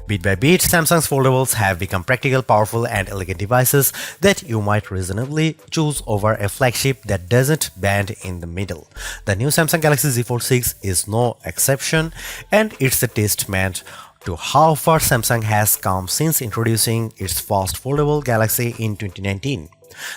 Bit by bit, Samsung's foldables have become practical, powerful, and elegant devices that you might reasonably choose over a flagship that doesn't bend in the middle. The new Samsung Galaxy Z Fold 6 is no exception, and it's a testament to how far Samsung has come since introducing its first foldable Galaxy in 2019.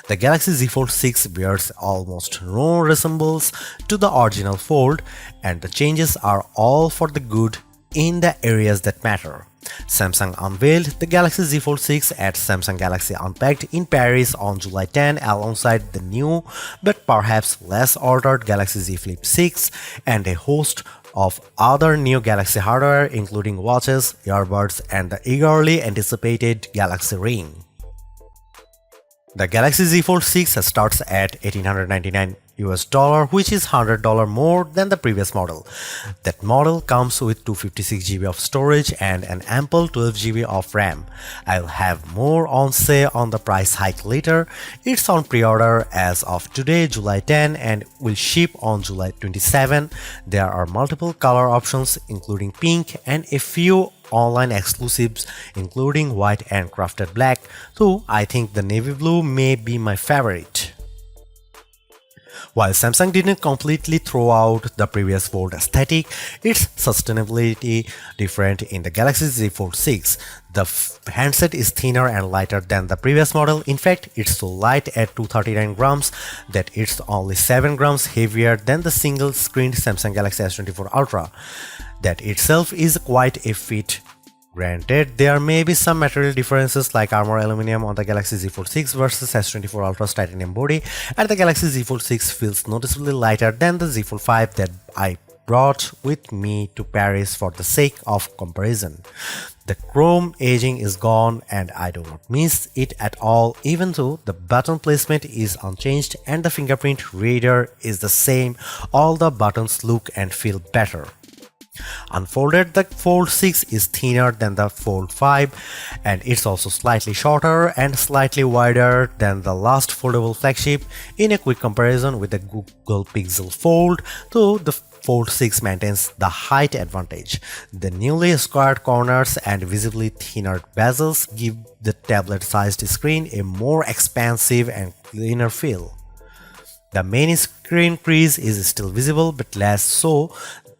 The Galaxy Z Fold 6 bears almost no resemblance to the original Fold, and the changes are all for the good in the areas that matter. Samsung unveiled the Galaxy Z Fold 6 at Samsung Galaxy Unpacked in Paris on July 10 alongside the new but perhaps less ordered Galaxy Z Flip 6 and a host of other new Galaxy hardware including watches, earbuds, and the eagerly anticipated Galaxy Ring. The Galaxy Z Fold 6 starts at $1,899 which is $100 more than the previous model. That model comes with 256 GB of storage and an ample 12 GB of RAM. I'll have more on say on the price hike later. It's on pre-order as of today, July 10, and will ship on July 27. There are multiple color options including pink and a few online exclusives including white and crafted black, though I think the navy blue may be my favorite. While Samsung didn't completely throw out the previous Fold aesthetic, its sustainability different in the Galaxy Z Fold 6. The handset is thinner and lighter than the previous model. In fact, it's so light at 239 grams that it's only 7 grams heavier than the single-screened Samsung Galaxy S24 Ultra. That itself is quite a feat. Granted, there may be some material differences like armor aluminum on the Galaxy Z Fold 6 versus S24 Ultra's titanium body, and the Galaxy Z Fold 6 feels noticeably lighter than the Z Fold 5 that I brought with me to Paris for the sake of comparison. The chrome edging is gone and I do not miss it at all, even though the button placement is unchanged and the fingerprint reader is the same. All the buttons look and feel better. Unfolded, the Fold 6 is thinner than the Fold 5 and it's also slightly shorter and slightly wider than the last foldable flagship. In a quick comparison with the Google Pixel Fold, though the Fold 6 maintains the height advantage. The newly squared corners and visibly thinner bezels give the tablet-sized screen a more expansive and cleaner feel. The main screen crease is still visible but less so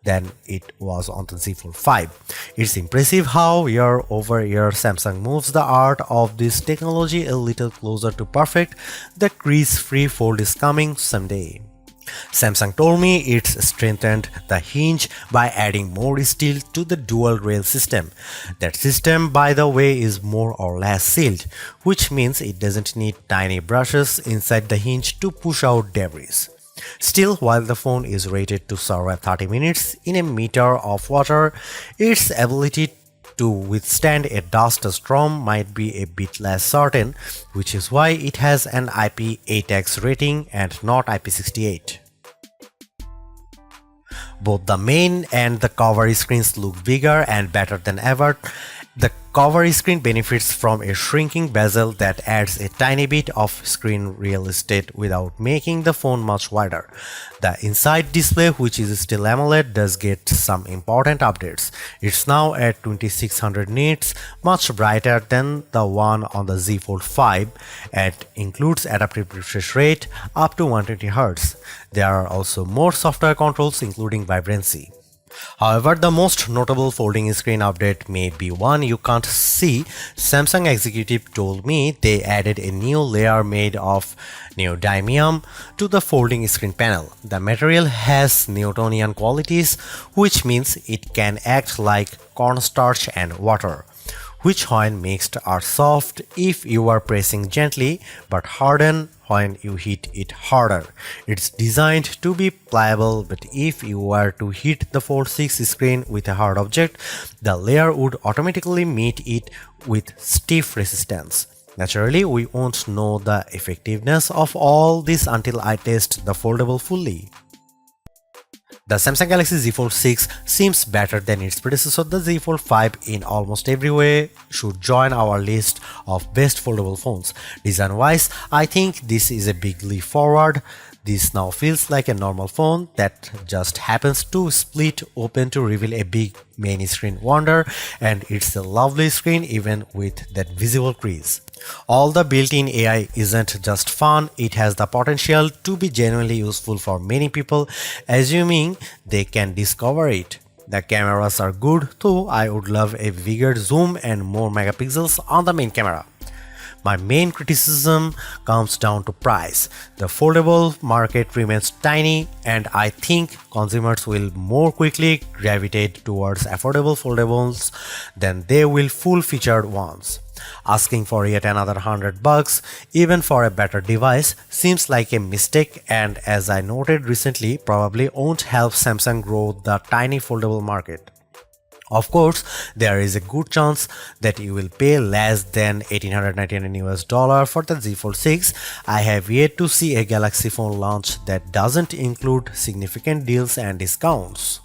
than it was on the Z Fold 5. It's impressive how year over year Samsung moves the art of this technology a little closer to perfect. The crease-free Fold is coming someday. Samsung told me it's strengthened the hinge by adding more steel to the dual rail system. That system, by the way, is more or less sealed, which means it doesn't need tiny brushes inside the hinge to push out debris. Still, while the phone is rated to survive 30 minutes in a meter of water, its ability to withstand a dust storm might be a bit less certain, which is why it has an IP8X rating and not IP68. Both the main and the cover screens look bigger and better than ever. The cover screen benefits from a shrinking bezel that adds a tiny bit of screen real estate without making the phone much wider. The inside display, which is still AMOLED, does get some important updates. It's now at 2600 nits, much brighter than the one on the Z Fold 5, and includes adaptive refresh rate up to 120Hz. There are also more software controls including vibrancy. However, the most notable folding screen update may be one you can't see. Samsung executive told me they added a new layer made of neodymium to the folding screen panel. The material has Newtonian qualities, which means it can act like cornstarch and water, which when mixed are soft if you are pressing gently but harden when you hit it harder. It's designed to be pliable, but if you were to hit the Fold 6 screen with a hard object, the layer would automatically meet it with stiff resistance. Naturally, we won't know the effectiveness of all this until I test the foldable fully. The Samsung Galaxy Z Fold 6 seems better than its predecessor, the Z Fold 5, in almost every way, should join our list of best foldable phones. Design-wise, I think this is a big leap forward. This now feels like a normal phone that just happens to split open to reveal a big main screen wonder, and it's a lovely screen even with that visible crease. All the built-in AI isn't just fun, it has the potential to be genuinely useful for many people, assuming they can discover it. The cameras are good, though I would love a bigger zoom and more megapixels on the main camera. My main criticism comes down to price. The foldable market remains tiny, and I think consumers will more quickly gravitate towards affordable foldables than they will full-featured ones. Asking for yet another $100, even for a better device, seems like a mistake, and as I noted recently, probably won't help Samsung grow the tiny foldable market. Of course, there is a good chance that you will pay less than $1,899 for the Z Fold 6. I have yet to see a Galaxy phone launch that doesn't include significant deals and discounts.